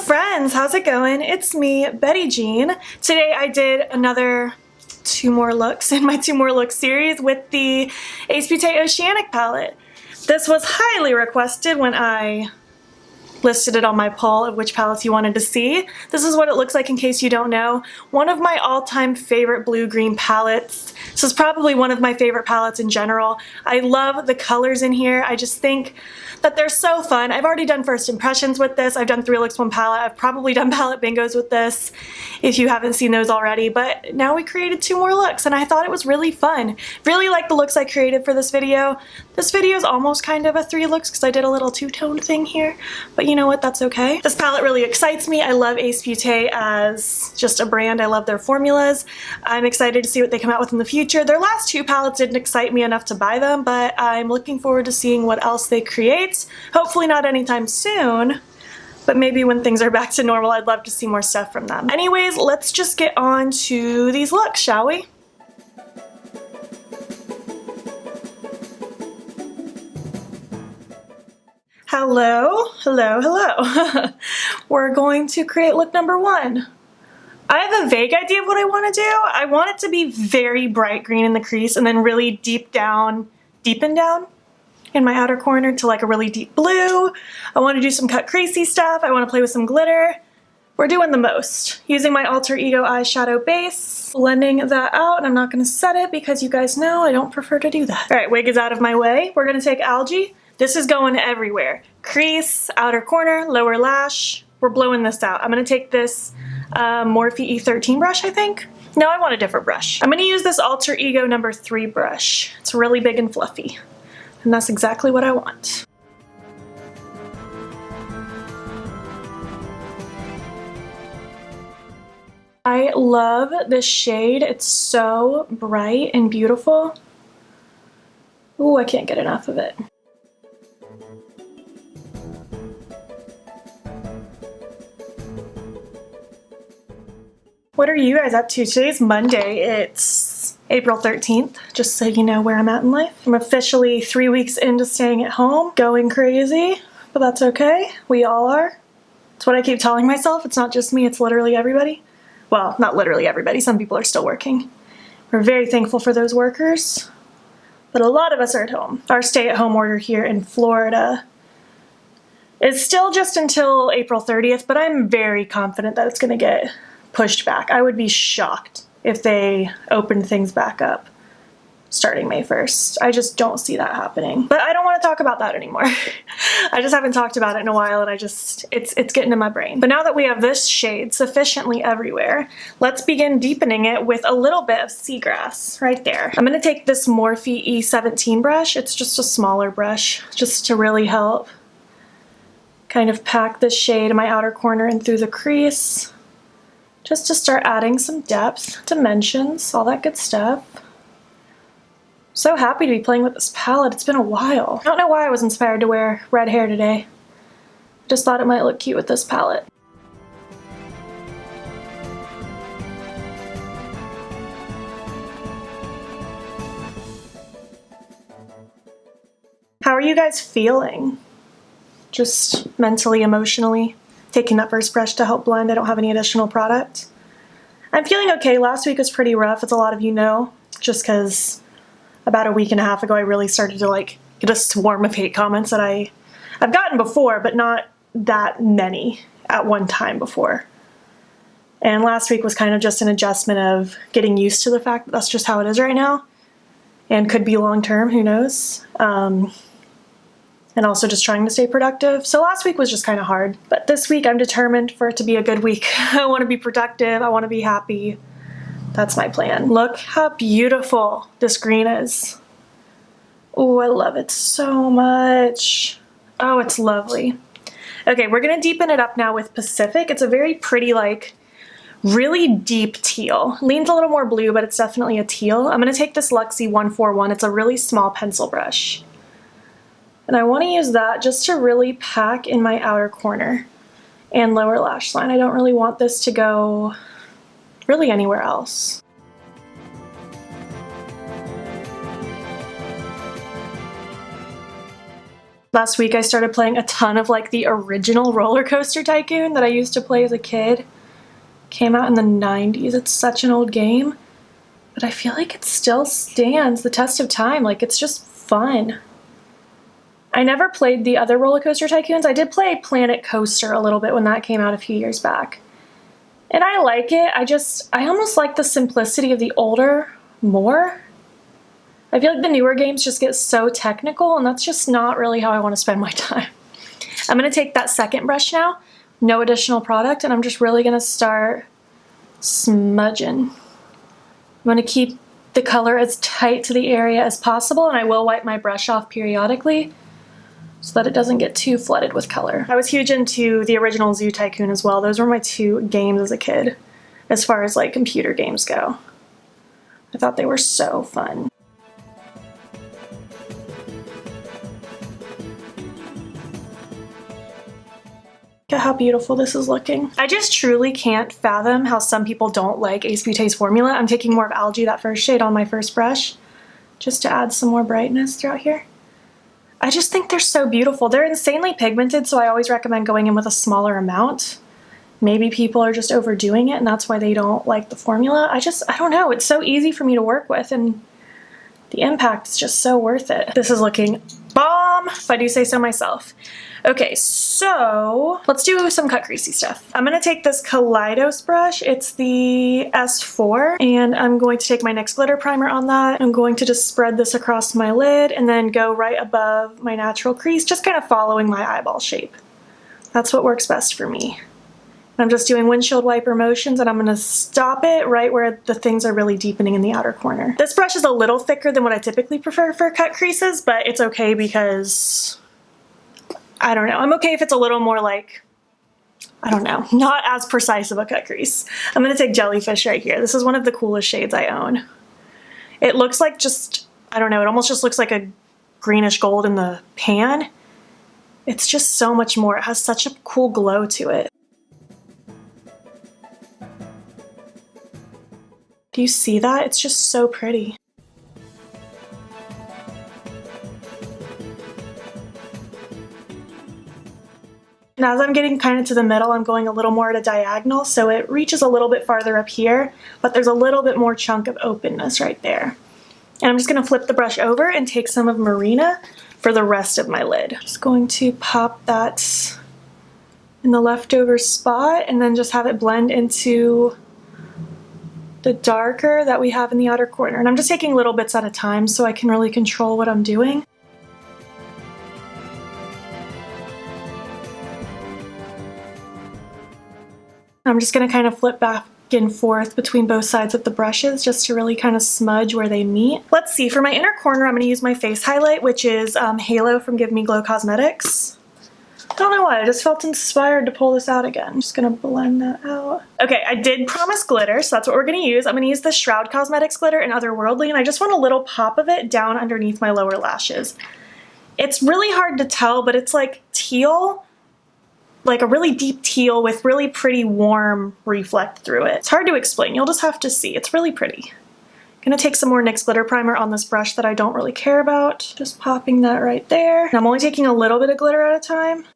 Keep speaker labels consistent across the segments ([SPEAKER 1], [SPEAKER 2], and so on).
[SPEAKER 1] friends, how's it going? It's me, Betty Jean. Today I did another two more looks in my two more looks series with the Beaute Oceanic palette. This was highly requested when I listed it on my poll of which palettes you wanted to see. This is what it looks like in case you don't know. One of my all-time favorite blue-green palettes. This is probably one of my favorite palettes in general. I love the colors in here. I just think that they're so fun. I've already done first impressions with this. I've done 3 looks, 1 palette. I've probably done palette bingos with this if you haven't seen those already, but now we created 2 more looks and I thought it was really fun. Really like the looks I created for this video. This video is almost kind of a 3 looks because I did a little two-toned thing here, but you know what, that's okay. This palette really excites me. I love Beaute as just a brand. I love their formulas. I'm excited to see what they come out with in the future. Their last 2 palettes didn't excite me enough to buy them, but I'm looking forward to seeing what else they create. Hopefully not anytime soon, but maybe when things are back to normal, I'd love to see more stuff from them. Anyways, let's just get on to these looks, shall we? Hello, hello, hello. We're going to create look number 1. I have a vague idea of what I want to do. I want it to be very bright green in the crease and then really deepen down in my outer corner to like a really deep blue. I want to do some cut creasey stuff. I want to play with some glitter. We're doing the most. Using my Alter Ego eyeshadow base, blending that out, and I'm not going to set it because you guys know I don't prefer to do that. All right, wig is out of my way. We're going to take Algae. This is going everywhere. Crease, outer corner, lower lash. We're blowing this out. I'm going to take this Morphe E13 brush, I think. No, I want a different brush. I'm going to use this Alter Ego number 3 brush. It's really big and fluffy. And that's exactly what I want. I love this shade. It's so bright and beautiful. Ooh, I can't get enough of it. What are you guys up to? Today's Monday. It's April 13th, just so you know where I'm at in life. I'm officially 3 weeks into staying at home, going crazy, but that's okay. We all are. It's what I keep telling myself. It's not just me, it's literally everybody. Well, not literally everybody. Some people are still working. We're very thankful for those workers, but a lot of us are at home. Our stay-at-home order here in Florida is still just until April 30th, but I'm very confident that it's gonna get pushed back. I would be shocked if they opened things back up starting May 1st. I just don't see that happening. But I don't want to talk about that anymore. I just haven't talked about it in a while and it's getting in my brain. But now that we have this shade sufficiently everywhere, let's begin deepening it with a little bit of seagrass right there. I'm going to take this Morphe E17 brush. It's just a smaller brush just to really help kind of pack this shade in my outer corner and through the crease. Just to start adding some depth, dimensions, all that good stuff. So happy to be playing with this palette. It's been a while. I don't know why I was inspired to wear red hair today. Just thought it might look cute with this palette. How are you guys feeling? Just mentally, emotionally? Taking that first brush to help blend. I don't have any additional product. I'm feeling okay. Last week was pretty rough, as a lot of you know, just because about a week and a half ago I really started to like get a swarm of hate comments that I've gotten before, but not that many at one time before. And last week was kind of just an adjustment of getting used to the fact that that's just how it is right now and could be long term, who knows. And also just trying to stay productive. So last week was just kind of hard, but this week I'm determined for it to be a good week. I want to be productive, I want to be happy. That's my plan. Look how beautiful this green is. Oh, I love it so much. Oh, it's lovely. Okay, we're gonna deepen it up now with Pacific. It's a very pretty, like, really deep teal. Leans a little more blue, but it's definitely a teal. I'm gonna take this Luxie 141. It's a really small pencil brush. And I want to use that just to really pack in my outer corner and lower lash line. I don't really want this to go really anywhere else. Last week I started playing a ton of like the original Roller Coaster Tycoon that I used to play as a kid. Came out in the 90s. It's such an old game, but I feel like it still stands the test of time. Like, it's just fun. I never played the other Roller Coaster Tycoons. I did play Planet Coaster a little bit when that came out a few years back. And I like it. I almost like the simplicity of the older more. I feel like the newer games just get so technical, and that's just not really how I want to spend my time. I'm going to take that second brush now, no additional product, and I'm just really going to start smudging. I'm going to keep the color as tight to the area as possible, and I will wipe my brush off periodically so that it doesn't get too flooded with color. I was huge into the original Zoo Tycoon as well. Those were my two games as a kid, as far as like computer games go. I thought they were so fun. Look at how beautiful this is looking. I just truly can't fathom how some people don't like Ace Beaute's formula. I'm taking more of Algae, that first shade, on my first brush, just to add some more brightness throughout here. I just think they're so beautiful. They're insanely pigmented, so I always recommend going in with a smaller amount. Maybe people are just overdoing it and that's why they don't like the formula. I don't know, it's so easy for me to work with and the impact is just so worth it. This is looking bomb, if I do say so myself. Okay, so let's do some cut creasy stuff. I'm gonna take this Kaleidos brush, it's the S4, and I'm going to take my NYX glitter primer on that. I'm going to just spread this across my lid and then go right above my natural crease, just kind of following my eyeball shape. That's what works best for me. I'm just doing windshield wiper motions and I'm gonna stop it right where the things are really deepening in the outer corner. This brush is a little thicker than what I typically prefer for cut creases, but it's okay because, I don't know, I'm okay if it's a little more like, I don't know, not as precise of a cut crease. I'm gonna take Jellyfish right here. This is one of the coolest shades I own. It looks like just, I don't know, it almost just looks like a greenish gold in the pan. It's just so much more. It has such a cool glow to it. Do you see that? It's just so pretty. And as I'm getting kind of to the middle, I'm going a little more at a diagonal, so it reaches a little bit farther up here, but there's a little bit more chunk of openness right there. And I'm just gonna flip the brush over and take some of Marina for the rest of my lid. Just going to pop that in the leftover spot and then just have it blend into the darker that we have in the outer corner. And I'm just taking little bits at a time so I can really control what I'm doing. I'm just gonna kind of flip back and forth between both sides of the brushes just to really kind of smudge where they meet. Let's see, for my inner corner, I'm gonna use my face highlight, which is Halo from Give Me Glow Cosmetics. I don't know why, I just felt inspired to pull this out again. I'm just gonna blend that out. Okay, I did promise glitter, so that's what we're gonna use. I'm gonna use the Shroud Cosmetics glitter in Otherworldly, and I just want a little pop of it down underneath my lower lashes. It's really hard to tell, but it's like teal, like a really deep teal with really pretty warm reflect through it. It's hard to explain, you'll just have to see. It's really pretty. I'm gonna take some more NYX glitter primer on this brush that I don't really care about. Just popping that right there. And I'm only taking a little bit of glitter at a time.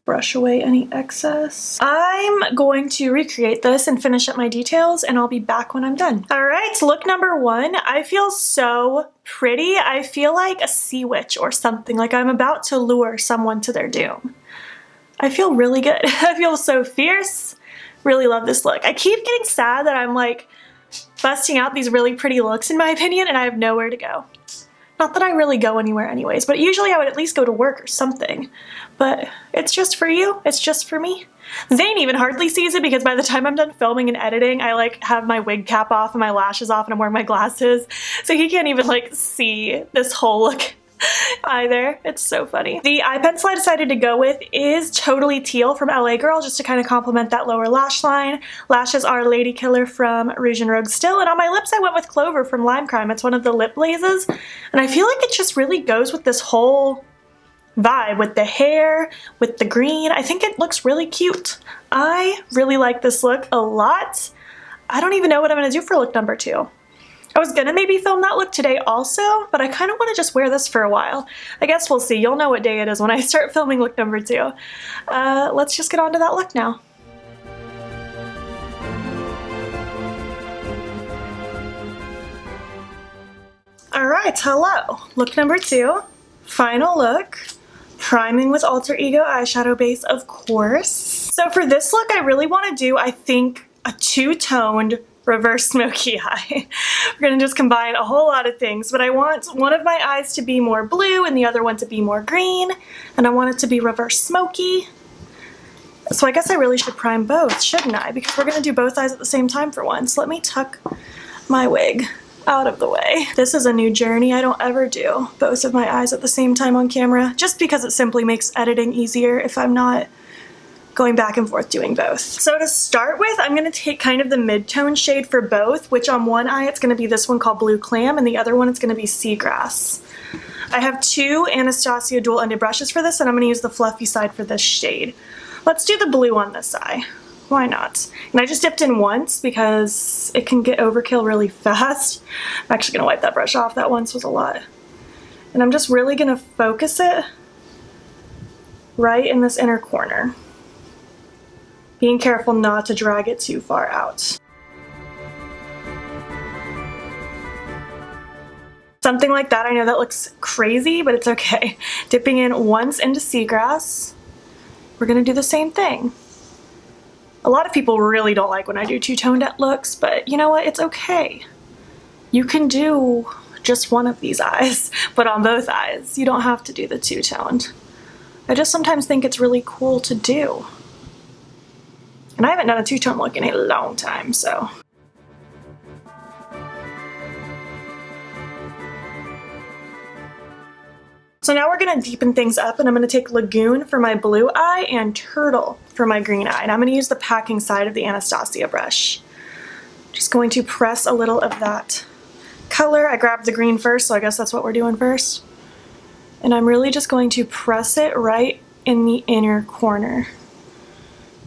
[SPEAKER 1] Brush away any excess. I'm going to recreate this and finish up my details and I'll be back when I'm done. All right, look number one. I feel so pretty. I feel like a sea witch or something, like I'm about to lure someone to their doom. I feel really good. I feel so fierce. Really love this look. I keep getting sad that I'm like busting out these really pretty looks in my opinion and I have nowhere to go. Not that I really go anywhere anyways, but usually I would at least go to work or something. But it's just for you, it's just for me. Zane even hardly sees it because by the time I'm done filming and editing, I like have my wig cap off and my lashes off and I'm wearing my glasses. So he can't even like see this whole look either. It's so funny. The eye pencil I decided to go with is Totally Teal from LA Girl, just to kind of complement that lower lash line. Lashes are Lady Killer from Rouge and Rogue Still, and on my lips I went with Clover from Lime Crime. It's one of the lip glazes, and I feel like it just really goes with this whole vibe, with the hair, with the green. I think it looks really cute. I really like this look a lot. I don't even know what I'm gonna do for look number two. I was gonna maybe film that look today also, but I kind of want to just wear this for a while. I guess we'll see. You'll know what day it is when I start filming look number 2. Let's just get on to that look now. Alright, hello. Look number 2. Final look. Priming with Alter Ego eyeshadow base, of course. So for this look, I really want to do, I think, a two-toned reverse smoky eye. We're gonna just combine a whole lot of things, but I want one of my eyes to be more blue and the other one to be more green, and I want it to be reverse smoky. So I guess I really should prime both, shouldn't I? Because we're gonna do both eyes at the same time for once. Let me tuck my wig out of the way. This is a new journey. I don't ever do both of my eyes at the same time on camera, just because it simply makes editing easier if I'm not going back and forth doing both. So to start with, I'm going to take kind of the mid-tone shade for both, which on one eye it's going to be this one called Blue Clam, and the other one it's going to be Seagrass. I have 2 Anastasia dual-ended brushes for this, and I'm going to use the fluffy side for this shade. Let's do the blue on this eye. Why not? And I just dipped in once because it can get overkill really fast. I'm actually going to wipe that brush off. That once was a lot. And I'm just really going to focus it right in this inner corner, being careful not to drag it too far out. Something like that, I know that looks crazy, but it's okay. Dipping in once into Seagrass, we're gonna do the same thing. A lot of people really don't like when I do two-toned looks, but you know what, it's okay. You can do just one of these eyes, but on both eyes. You don't have to do the two-toned. I just sometimes think it's really cool to do. And I haven't done a two-tone look in a long time, so. So now we're gonna deepen things up, and I'm gonna take Lagoon for my blue eye and Turtle for my green eye. And I'm gonna use the packing side of the Anastasia brush. Just going to press a little of that color. I grabbed the green first, so I guess that's what we're doing first. And I'm really just going to press it right in the inner corner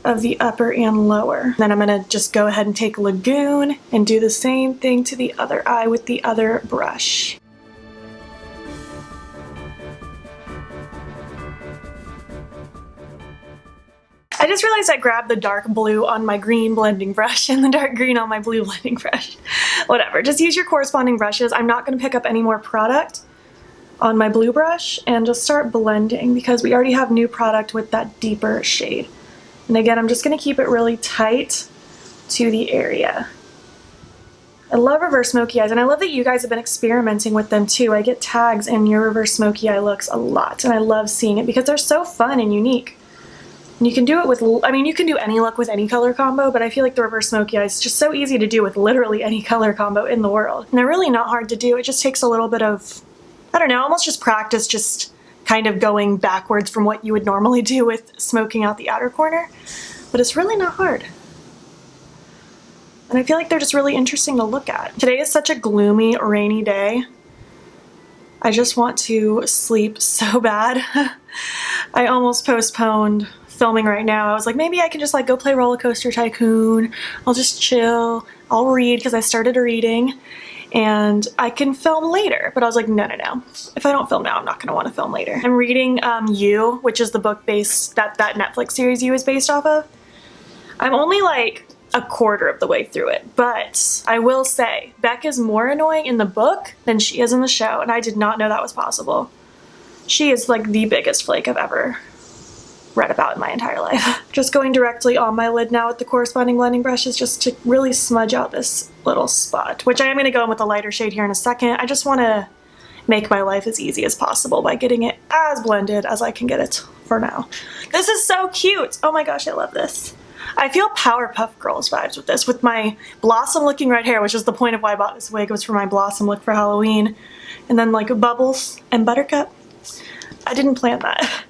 [SPEAKER 1] of the upper and lower. Then I'm gonna just go ahead and take Lagoon and do the same thing to the other eye with the other brush. I just realized I grabbed the dark blue on my green blending brush and the dark green on my blue blending brush. Whatever, just use your corresponding brushes. I'm not gonna pick up any more product on my blue brush and just start blending because we already have new product with that deeper shade. And again, I'm just going to keep it really tight to the area. I love reverse smoky eyes, and I love that you guys have been experimenting with them too. I get tags in your reverse smoky eye looks a lot, and I love seeing it because they're so fun and unique. And you can do it with, I mean, you can do any look with any color combo, but I feel like the reverse smoky eye is just so easy to do with literally any color combo in the world. And they're really not hard to do. It just takes a little bit of, I don't know, almost just practice, just kind of going backwards from what you would normally do with smoking out the outer corner, but it's really not hard. And I feel like they're just really interesting to look at. Today is such a gloomy, rainy day. I just want to sleep so bad. I almost postponed filming right now. I was like, maybe I can just like go play Roller Coaster Tycoon. I'll just chill. I'll read because I started reading. And I can film later, but I was like, no. If I don't film now, I'm not gonna wanna film later. I'm reading You, which is the book based, that Netflix series You is based off of. I'm only like a quarter of the way through it, but I will say, Beck is more annoying in the book than she is in the show, and I did not know that was possible. She is like the biggest flake I've ever read about in my entire life. Just going directly on my lid now with the corresponding blending brushes just to really smudge out this little spot, which I am going to go in with a lighter shade here in a second. I just want to make my life as easy as possible by getting it as blended as I can get it for now. This is so cute! Oh my gosh, I love this. I feel Powerpuff Girls vibes with this, with my blossom looking red hair, which is the point of why I bought this wig, was for my blossom look for Halloween. And then like Bubbles and Buttercup. I didn't plan that.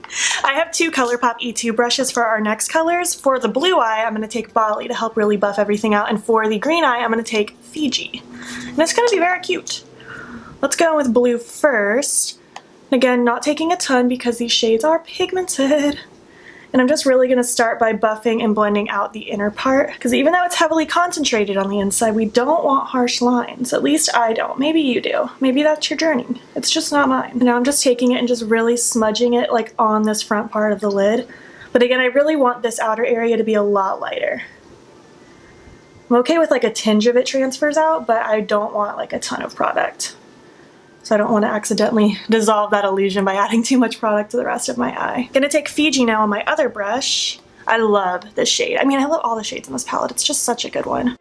[SPEAKER 1] I have 2 Colourpop E2 brushes for our next colors. For the blue eye, I'm going to take Bali to help really buff everything out, and for the green eye, I'm going to take Fiji. And it's going to be very cute. Let's go with blue first. Again, not taking a ton because these shades are pigmented. And I'm just really going to start by buffing and blending out the inner part, because even though it's heavily concentrated on the inside, we don't want harsh lines. At least I don't. Maybe you do. Maybe that's your journey. It's just not mine. And now I'm just taking it and just really smudging it like on this front part of the lid. But again, I really want this outer area to be a lot lighter. I'm okay with like a tinge of it transfers out, but I don't want like a ton of product. So I don't want to accidentally dissolve that illusion by adding too much product to the rest of my eye. Gonna take Fiji now on my other brush. I love this shade. I mean, I love all the shades in this palette. It's just such a good one.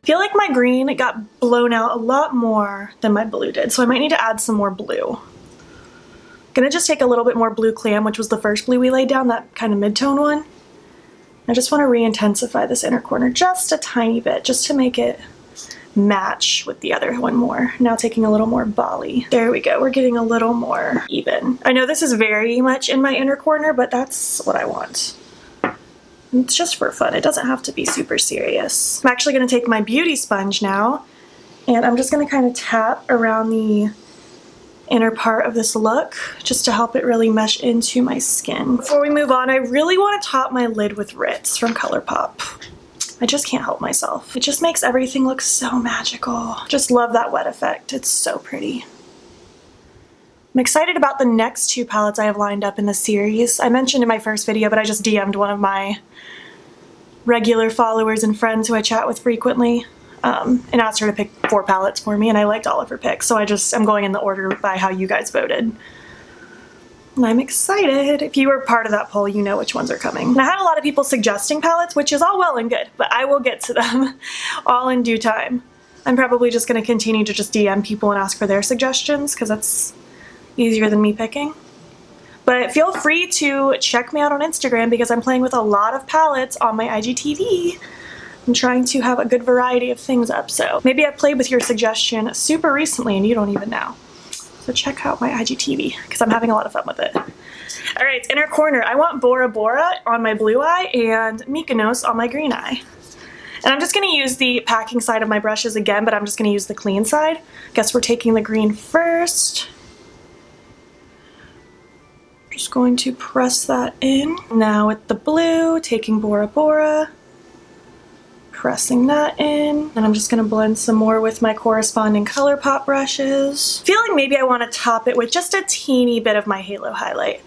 [SPEAKER 1] I feel like my green got blown out a lot more than my blue did, so I might need to add some more blue. Gonna just take a little bit more blue clam, which was the first blue we laid down, that kind of mid-tone one. I just want to re-intensify this inner corner just a tiny bit, just to make it match with the other one more. Now taking a little more Bali. There we go. We're getting a little more even. I know this is very much in my inner corner, but that's what I want. It's just for fun. It doesn't have to be super serious. I'm actually going to take my beauty sponge now, and I'm just going to kind of tap around the inner part of this look just to help it really mesh into my skin. Before we move on, I really want to top my lid with Ritz from Colourpop. I just can't help myself. It just makes everything look so magical. Just love that wet effect. It's so pretty. I'm excited about the next two palettes I have lined up in the series. I mentioned in my first video, but I just DM'd one of my regular followers and friends who I chat with frequently and asked her to pick 4 palettes for me, and I liked all of her picks, so I'm going in the order by how you guys voted. And I'm excited. If you were part of that poll, you know which ones are coming. And I had a lot of people suggesting palettes, which is all well and good, but I will get to them all in due time. I'm probably just going to continue to just DM people and ask for their suggestions, because that's easier than me picking. But feel free to check me out on Instagram, because I'm playing with a lot of palettes on my IGTV. I'm trying to have a good variety of things up, so maybe I played with your suggestion super recently and you don't even know. So check out my IGTV, because I'm having a lot of fun with it. Alright, inner corner. I want Bora Bora on my blue eye and Mykonos on my green eye. And I'm just going to use the packing side of my brushes again, but I'm just going to use the clean side. Guess we're taking the green first. Just going to press that in. Now with the blue, taking Bora Bora. Pressing that in, and I'm just going to blend some more with my corresponding Colourpop brushes. Feeling maybe I want to top it with just a teeny bit of my halo highlight.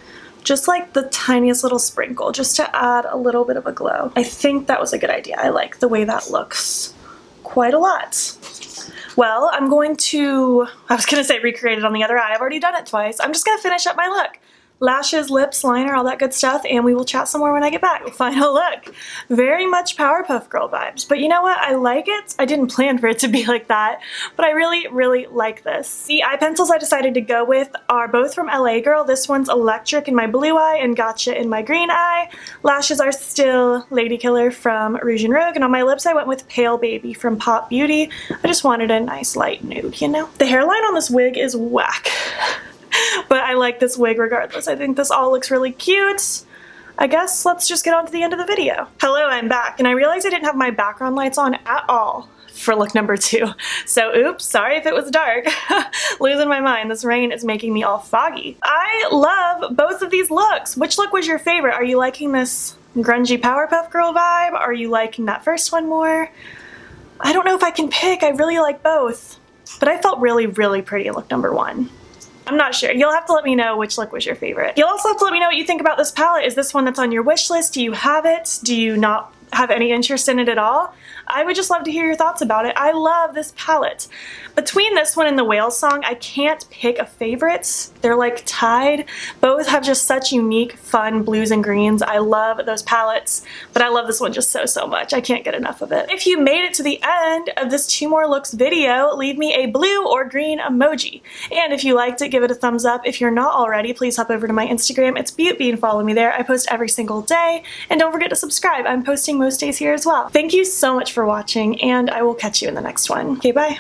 [SPEAKER 1] Just like the tiniest little sprinkle, just to add a little bit of a glow. I think that was a good idea. I like the way that looks quite a lot. Well, I'm going to, I was going to say recreate it on the other eye. I've already done it twice. I'm just going to finish up my look. Lashes, lips, liner, all that good stuff, and we will chat some more when I get back. Final look. Very much Powerpuff Girl vibes, but you know what? I like it. I didn't plan for it to be like that, but I really, really like this. The eye pencils I decided to go with are both from LA Girl. This one's Electric in my blue eye and Gotcha in my green eye. Lashes are still Lady Killer from Rouge and Rogue, and on my lips I went with Pale Baby from Pop Beauty. I just wanted a nice light nude, you know? The hairline on this wig is whack. But I like this wig regardless. I think this all looks really cute. I guess let's just get on to the end of the video. Hello, I'm back, and I realized I didn't have my background lights on at all for look number 2. So oops, sorry if it was dark. Losing my mind. This rain is making me all foggy. I love both of these looks. Which look was your favorite? Are you liking this grungy Powerpuff Girl vibe? Are you liking that first one more? I don't know if I can pick. I really like both. But I felt really, really pretty in look number 1. I'm not sure. You'll have to let me know which look was your favorite. You'll also have to let me know what you think about this palette. Is this one that's on your wish list? Do you have it? Do you not have any interest in it at all? I would just love to hear your thoughts about it. I love this palette. Between this one and the Whale Song, I can't pick a favorite. They're like tied. Both have just such unique, fun blues and greens. I love those palettes, but I love this one just so, so much. I can't get enough of it. If you made it to the end of this 2 more looks video, leave me a blue or green emoji. And if you liked it, give it a thumbs up. If you're not already, please hop over to my Instagram. It's Beaute and follow me there. I post every single day. And don't forget to subscribe. I'm posting most days here as well. Thank you so much for watching, and I will catch you in the next one. Okay, bye.